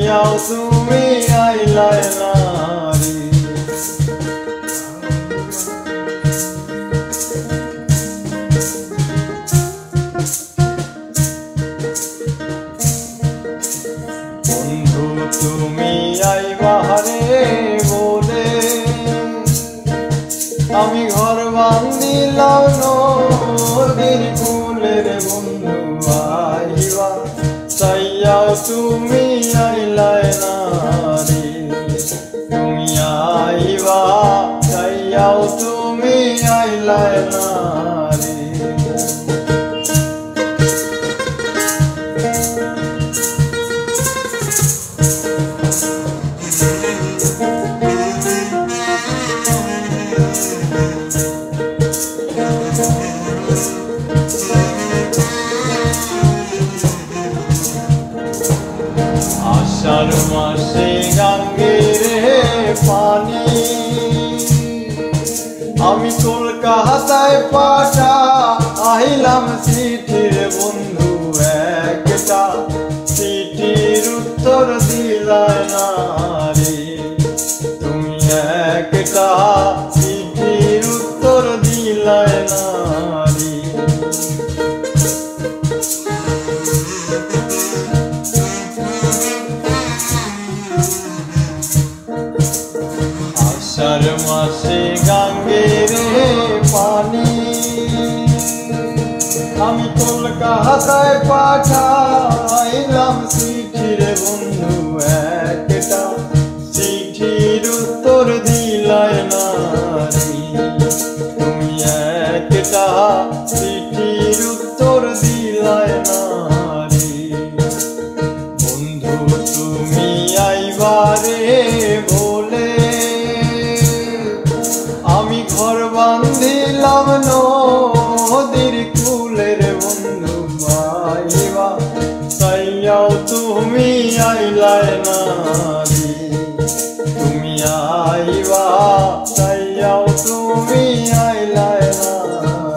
চাইয়াও তুমি আইলাই না রে। বন্ধু তুমি আইবা রে বলে আমি ঘর বান্ধিলাম নদীর কূলে রে। বন্ধু আইবা চাইয়াও তুমি আইলাই না রে। তুমি আইবা চাইয়াও তুমি আইলাই না রে। আষাঢ় মাসে গাঙ্গের পানি আমি কলকাতায় পাঠা আইলাম চিঠির। বন্ধু একটা চিঠির উত্তর দিলাই না রে। তুমি একটা চিঠির উত্তর দিলাই না রে। আষাঢ় মাসে গাঙ্গের পানি আমি কলকাতায় পাঠাইলাম চিঠির। বন্ধু একটা চিঠির উত্তর দিলাই না রে। তুমি একটা চিঠির উত্তর দিলাই না রে। বন্ধু তুমি আইবা রে বলে আমি ঘর বান্ধিলাম নদীর কূলে রে। বন্ধু আইবা চাইয়াও তুমি আইলাই না রে। তুমি আইবা চাইয়াও তুমি আইলাই না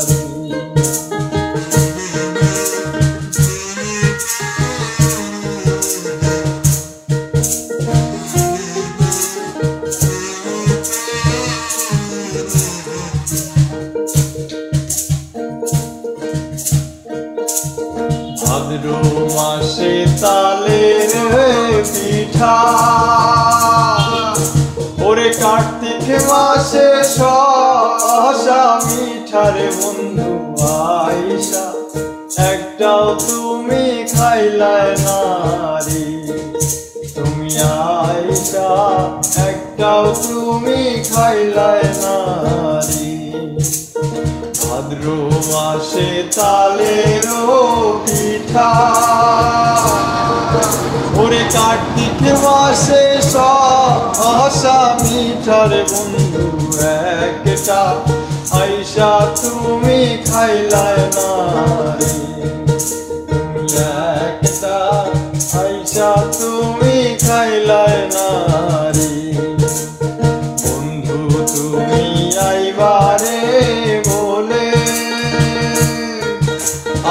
রে। ভাদ্র মাসে তালের পিঠা ওরে কার্তিক মাসে শসা মিঠা রে। বন্ধু আইসা একটাও তুমি খাইলাই না রে। তুমি আইসা একটাও তুমি খাইলাই না রে। ভাদ্র মাসে তালের পিঠা ওরে কার্তিক মাসে শসা মিঠা রে। বন্ধু একটা আইসা তুমি খাইলাই না রে। তুমি একটা আইসা তুমি খাইলাই না রে। বন্ধু তুমি আইবা রে বলে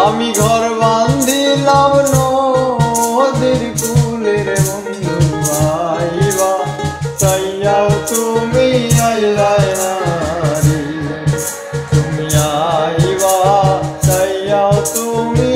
আমি ঘর বান্ধিলাম নদীর কূলে রে। বন্ধু আইবা চাইয়াও তুমি আইলাই না রে। তুমি আইবা চাইয়াও তুমি